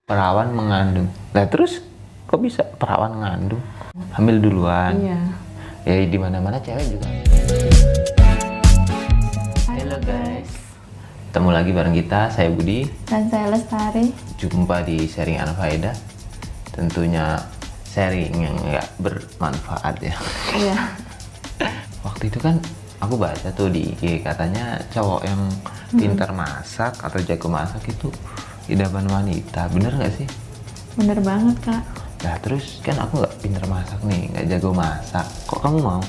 Perawan mengandung. Nah terus kok bisa perawan ngandung? Hamil duluan. Iya. Ya di mana-mana cewek juga. Halo guys. Ketemu lagi bareng kita, saya Budi. Dan saya Lestari. Jumpa di sharing Anfaedah. Tentunya sharing yang nggak bermanfaat ya. Iya. Waktu itu kan aku baca tuh di IG katanya cowok yang pintar masak atau jago masak itu idaman wanita. Bener nggak sih? Bener banget kak. Nah terus kan aku nggak pintar masak nih, nggak jago masak. Kok kamu mau?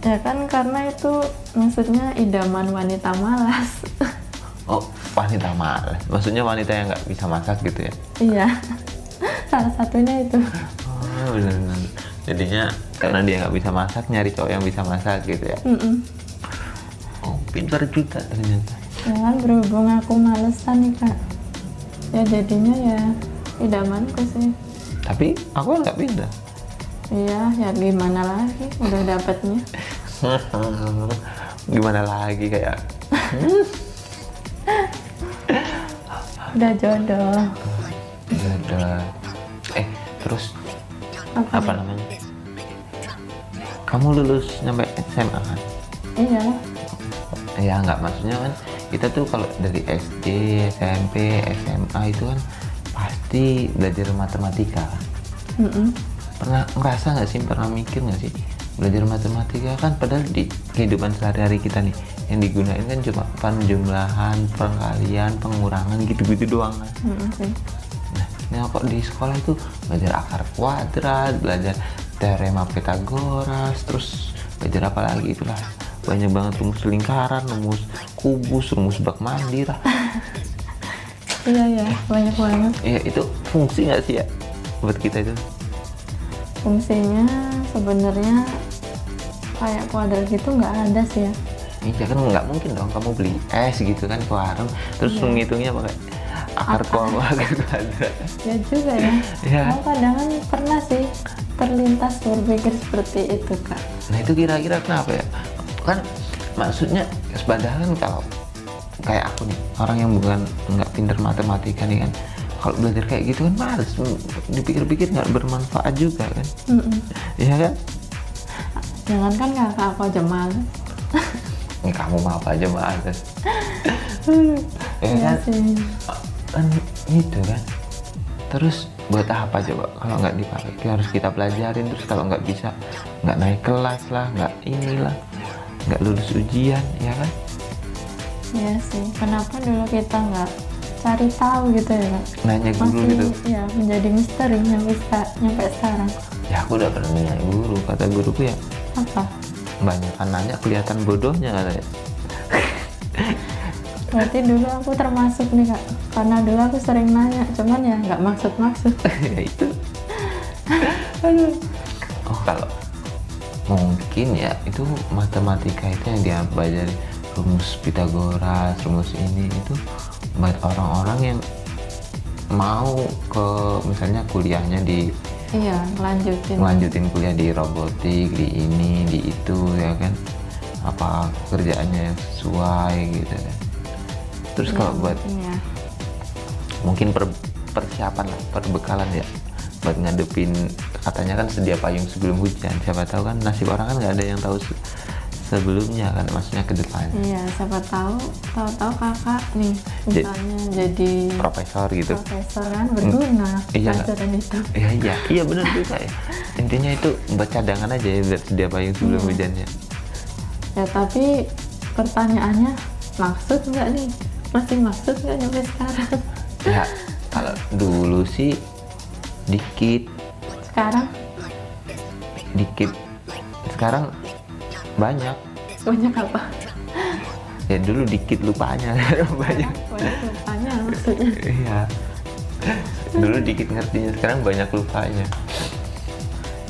Ya kan karena itu maksudnya idaman wanita malas. Oh, wanita malas. Maksudnya wanita yang nggak bisa masak gitu ya? Iya. Salah satunya itu. Oh, benar-benar. Jadinya karena dia nggak bisa masak, nyari cowok yang bisa masak gitu ya? Oh, pintar juga ternyata. Ya kan berhubung aku malesan nih kak. Ya jadinya ya idamanku sih. Tapi aku kan nggak pintar. Iya, ya gimana lagi, udah dapetnya. Gimana lagi kayak? Udah jodoh. Udah. Terus Apa? apa namanya? Kamu lulus nyampe SMA kan? Iya. Ya nggak, maksudnya kan kita tuh kalau dari SD, SMP, SMA itu kan pasti belajar matematika. Pernah ngerasa nggak sih, pernah mikir nggak sih belajar matematika kan padahal di kehidupan sehari-hari kita nih yang digunain kan cuma penjumlahan, pengkalian, pengurangan gitu-gitu doang kan. Sih. Nah kok di sekolah itu belajar akar kuadrat, belajar teorema Pythagoras, terus belajar apa lagi itulah banyak banget, rumus lingkaran, rumus kubus, rumus bak mandi lah. Iya, banyak banget. Ya itu fungsi nggak sih ya buat kita itu? Fungsinya sebenarnya kayak kuadrat gitu nggak ada sih ya. Iya kan nggak mungkin dong kamu beli es gitu kan ke warung terus menghitungnya pakai akar kuadrat. Ya juga ya. Ya. Aku kadang kan pernah sih terlintas berpikir seperti itu kak. Nah itu kira-kira kenapa ya? Kan maksudnya padahal kan kalau kayak aku nih orang yang bukan nggak pintar matematika nih kan, kalau belajar kayak gitu kan males, dipikir-pikir nggak bermanfaat juga kan. Iya kan? Jangan kan kakak aku aja males. Ini kamu mau apa aja males. Ya Iya kan? sih. Kan gitu kan. Terus buat apa coba kalau nggak dipakai? Harus kita pelajarin, terus kalau nggak bisa nggak naik kelas lah, nggak inilah, nggak lulus ujian, ya kan? Iya sih. Kenapa dulu kita nggak cari tahu gitu ya kak? Nanya guru gitu. Ya menjadi misteri nyampe sekarang. Ya aku udah pernah nanya guru, kata guruku ya Apa? banyak kan nanya kelihatan bodohnya katanya. Berarti dulu aku termasuk nih kak. Karena dulu aku sering nanya, cuman ya nggak maksud-maksud. Ya itu. Aduh. Oh kalau mungkin ya itu matematika itu yang dia belajar rumus Pythagoras, rumus ini itu buat orang-orang yang mau ke misalnya kuliahnya di Iya, melanjutin kuliah di robotik, di ini, di itu ya kan, apa kerjaannya yang sesuai gitu kan. Terus kalau buat ya. mungkin persiapan lah, perbekalan ya buat ngadepin, katanya kan sedia payung sebelum hujan, siapa tahu kan nasib orang kan nggak ada yang tahu sebelumnya kan, maksudnya ke depan. Iya, siapa tahu kakak nih misalnya jadi Profesor gitu. profesor kan berguna Iya. pelajaran itu. Iya benar juga ya. Intinya itu buat cadangan aja ya, buat sedia payung sebelum hujannya. Ya tapi pertanyaannya maksud nggak nih? Masih maksud nggak nyampe sekarang? Ya kalau dulu sih dikit, sekarang banyak apa? ya. Dulu dikit lupanya, sekarang banyak. Banyak lupanya maksudnya. Iya, dulu dikit ngertinya, sekarang banyak lupanya.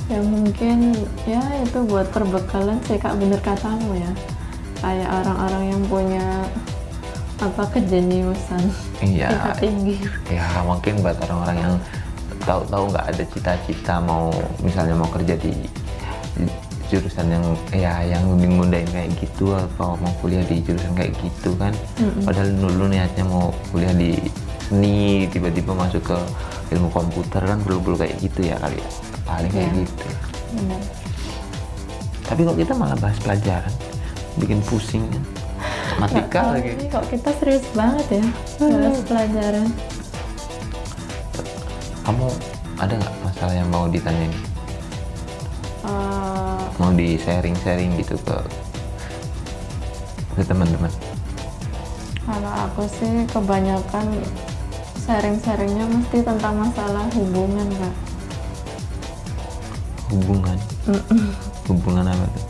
Ya mungkin ya itu buat perbekalan sih kak, bener katamu ya. Kayak orang-orang yang punya apa kejeniusan Iya. tingkat tinggi. Ya mungkin buat orang-orang yang tahu-tahu nggak ada cita-cita mau misalnya mau kerja di jurusan yang yang ngundain kayak gitu, atau mau kuliah di jurusan kayak gitu kan. Padahal dulu niatnya mau kuliah di seni, tiba-tiba masuk ke ilmu komputer kan perlu kayak gitu ya kali ya, paling kayak Iya. gitu. Benar. Tapi kok kita malah bahas pelajaran, bikin pusing kan. Matematika lagi. Ini kok kita serius banget ya bahas pelajaran. Kamu ada nggak masalah yang mau ditanyain? Eh, Mau di sharing gitu ke teman-teman? Kalau aku sih kebanyakan sharing-sharingnya mesti tentang masalah hubungan, Kak. Hubungan? Hubungan apa tuh?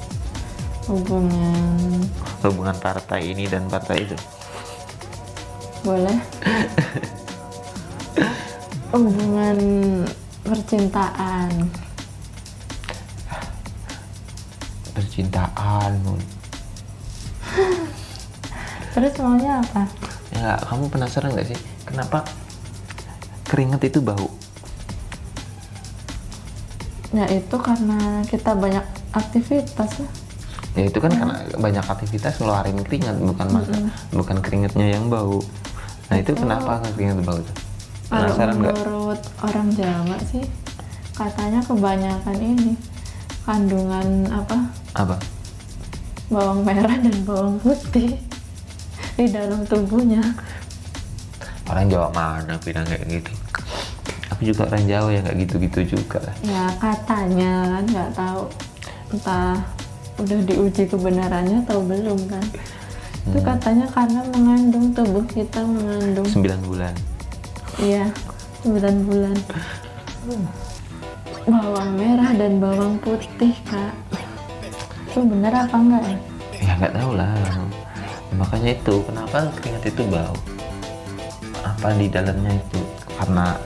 Hubungan partai ini dan partai itu? Boleh. Hubungan percintaan. Percintaan. Terus maunya apa? Ya nggak, kamu penasaran nggak sih kenapa keringat itu bau? Ya itu karena kita banyak aktivitas lah. Ya itu kan karena banyak aktivitas ngeluarin keringat, bukan keringatnya yang bau. Nah itu kenapa keringat bau tuh? Kalau Penasaran nggak? menurut orang Jawa sih katanya kebanyakan ini kandungan Apa? bawang merah dan bawang putih di dalam tubuhnya. Orang Jawa mana bilang kayak gitu? Aku juga orang Jawa ya nggak gitu-gitu juga lah. Ya katanya kan, nggak tahu entah udah diuji kebenarannya atau belum kan. Itu katanya karena tubuh kita mengandung 9 bulan. iya 9 bulan bawang merah dan bawang putih, Kak. Itu bener apa enggak ya? Ya nggak tahu lah. Makanya itu kenapa keringat itu bau? Apa di dalamnya itu karena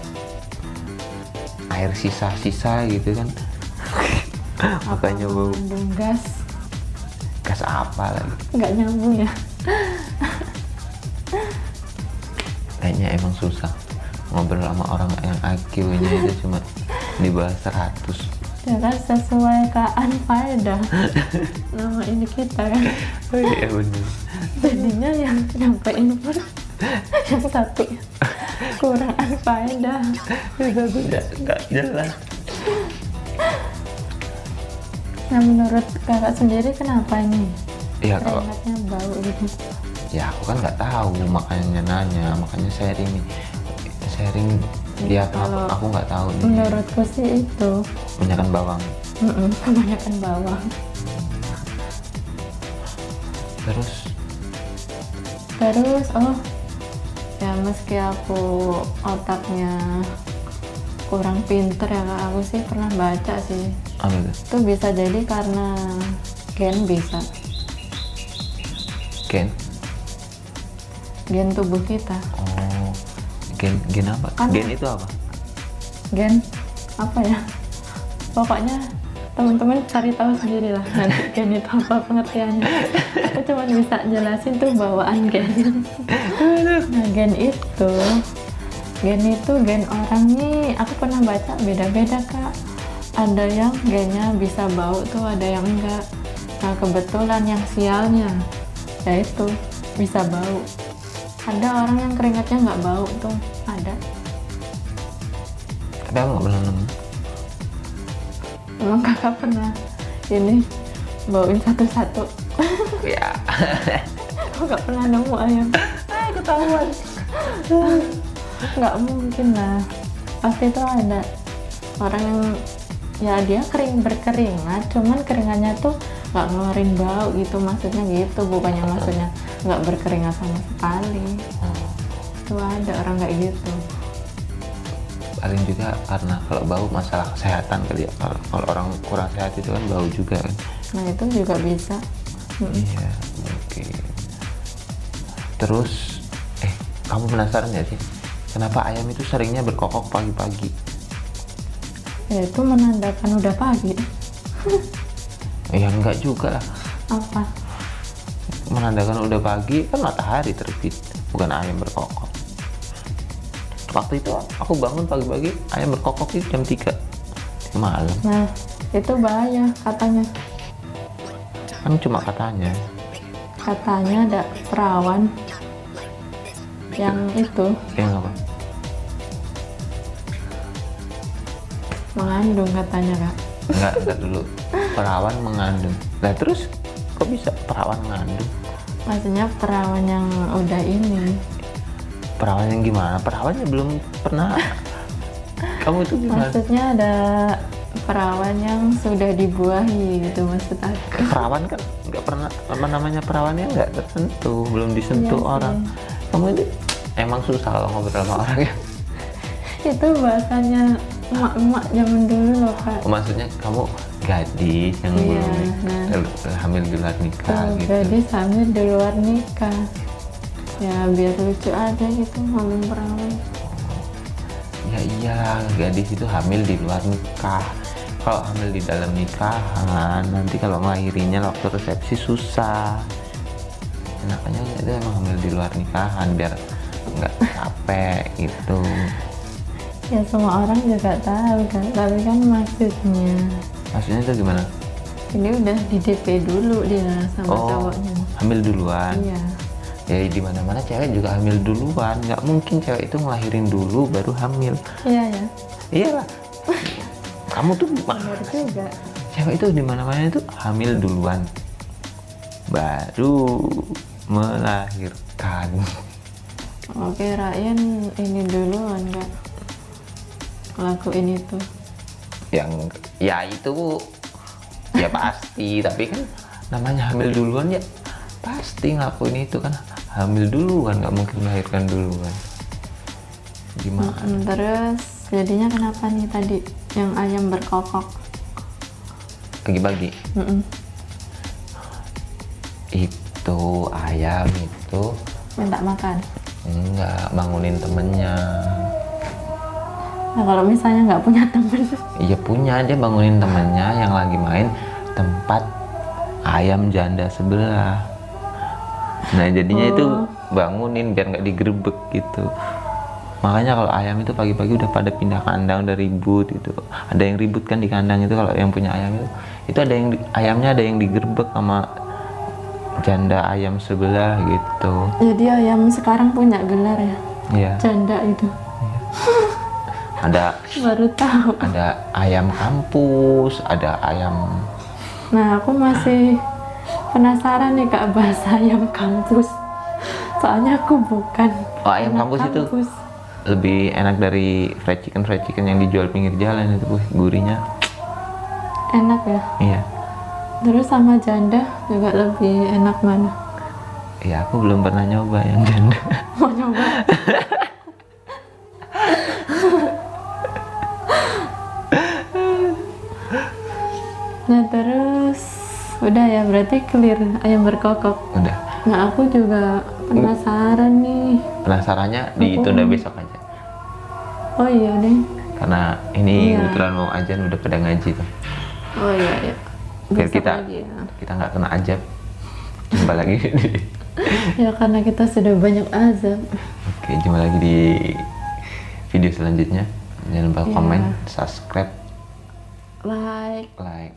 air sisa-sisa gitu kan? Makanya bau. Mengandung gas. Gas apa lagi? Nggak nyambung ya. Kayaknya emang susah ngobrol sama orang yang IQ-nya itu cuma di bawah 100. Ya kan sesuai kean faedah nama ini kita kan. Oh iya bener. Jadinya yang nyampein pun yang satu kurang faedah. Itu nggak jelas. Nah menurut kakak sendiri kenapa ini Iya kalau keringatnya bau gitu? ya aku kan nggak tahu makanya nanya, makanya sharing nih. Sharing ya Kalau aku nggak tahu nih. Menurutku sih itu Kebanyakan bawang. kebanyakan bawang. Terus ya meski aku otaknya kurang pinter ya Kak, aku sih pernah baca sih Apa itu? itu bisa jadi karena gen, bisa gen tubuh kita. Oh, gen apa? Kan- Gen itu apa? Gen apa ya, pokoknya teman-teman cari tahu sendiri lah nanti gen itu apa pengertiannya. Aku cuma bisa jelasin tuh bawaan gen. Nah gen itu gen orang nih aku pernah baca beda-beda Kak. Ada yang gennya bisa bau tuh, ada yang enggak. Nah kebetulan yang sialnya yaitu bisa bau. Ada orang yang keringatnya nggak bau tuh, ada. Tapi aku nggak pernah nemu. Emang kakak pernah ini bauin satu-satu? Ya. Aku nggak pernah nemu ayam. Ketahuan. Nggak mungkin lah. Pasti itu ada orang yang ya dia berkeringat, cuman keringatnya tuh nggak ngeluarin bau gitu, maksudnya gitu, bukannya maksudnya nggak berkeringat sama sekali. Tuh ada orang kayak gitu. Paling juga karena kalau bau masalah kesehatan kali ya. Kalau orang kurang sehat itu kan bau juga kan. Nah itu juga bisa. Iya, oke. Terus, kamu penasaran nggak sih? Kenapa ayam itu seringnya berkokok pagi-pagi? Ya itu menandakan udah pagi. Ya enggak juga lah. Apa? Menandakan udah pagi kan matahari terbit, bukan ayam berkokok. Waktu itu aku bangun pagi-pagi, ayam berkokok itu jam 3 malam. Nah itu bahaya katanya. Kan cuma katanya. Katanya ada perawan yang itu Yang apa? Mengandung katanya kak. Enggak dulu. Perawan mengandung. Nah terus kok bisa perawan mengandung? Maksudnya perawan yang udah ini. Perawan yang gimana? Perawannya belum pernah. Kamu itu gimana? Maksudnya ada perawan yang sudah dibuahi gitu maksud aku. Perawan kan nggak pernah, apa namanya, perawannya nggak tersentuh, belum disentuh Iya sih. orang. Kamu ini emang susah kalau ngobrol sama orang ya. Itu bahasanya emak-emak zaman dulu loh kak. Oh, maksudnya kamu gadis yang Iya, belum hamil di luar nikah Oh, gitu. jadi hamil di luar nikah. Ya biar lucu aja gitu ngomong perawan. Ya iyalah, gadis itu hamil di luar nikah. Kalau hamil di dalam nikahan, nanti kalau ngelahirinya waktu resepsi susah. Makanya itu emang hamil di luar nikahan biar nggak capek gitu. Ya semua orang juga tahu kan, tapi kan Maksudnya itu gimana? ini udah di DP dulu dia sama Oh, cowoknya. hamil duluan. Iya. Ya di mana-mana cewek juga hamil duluan. Nggak mungkin cewek itu ngelahirin dulu baru hamil. Iya ya. Iyalah. Kamu tuh Benar juga. cewek itu di mana-mana itu hamil duluan baru melahirkan. Oke, kirain ini duluan kak. Lakuin itu. Yang ya itu ya pasti, tapi kan namanya hamil duluan ya pasti ngelakuin itu kan, hamil duluan, nggak mungkin melahirkan duluan. Gimana? Terus jadinya kenapa nih tadi yang ayam berkokok? Pagi-pagi Mm-mm. itu ayam itu Minta makan. enggak bangunin temennya. Nah kalau misalnya nggak punya temen, Iya punya, dia bangunin temennya yang lagi main tempat ayam janda sebelah. Nah jadinya itu bangunin biar nggak digerebek gitu. Makanya kalau ayam itu pagi-pagi udah pada pindah kandang, udah ribut gitu. Ada yang ribut kan di kandang itu kalau yang punya ayam itu ada yang ayamnya ada yang digerebek sama janda ayam sebelah gitu. jadi ayam sekarang punya gelar ya, Iya. janda itu. Ada Baru tahu. ada ayam kampus, ada ayam. Nah aku masih penasaran nih kak bahasa ayam kampus. Soalnya aku bukan. Oh, ayam anak kampus itu lebih enak dari fried chicken yang dijual pinggir jalan itu, Bu. Gurihnya. Enak ya. Iya. Terus sama janda juga lebih enak mana? Iya, aku belum pernah nyoba yang janda. Mau nyoba? Nah terus udah ya, berarti clear ayam berkokok. Udah. Nah aku juga penasaran nih. Penasarannya ditunda besok aja. Oh iya deh. Karena ini Iya. kebetulan mau ajan udah pada ngaji tuh. Oh iya ya. Biar Besok kita lagi ya. kita nggak kena ajab. Jumpa lagi di. Ya karena kita sudah banyak azab. Oke, jumpa lagi di video selanjutnya. Jangan lupa Iya. komen, subscribe, Like. like.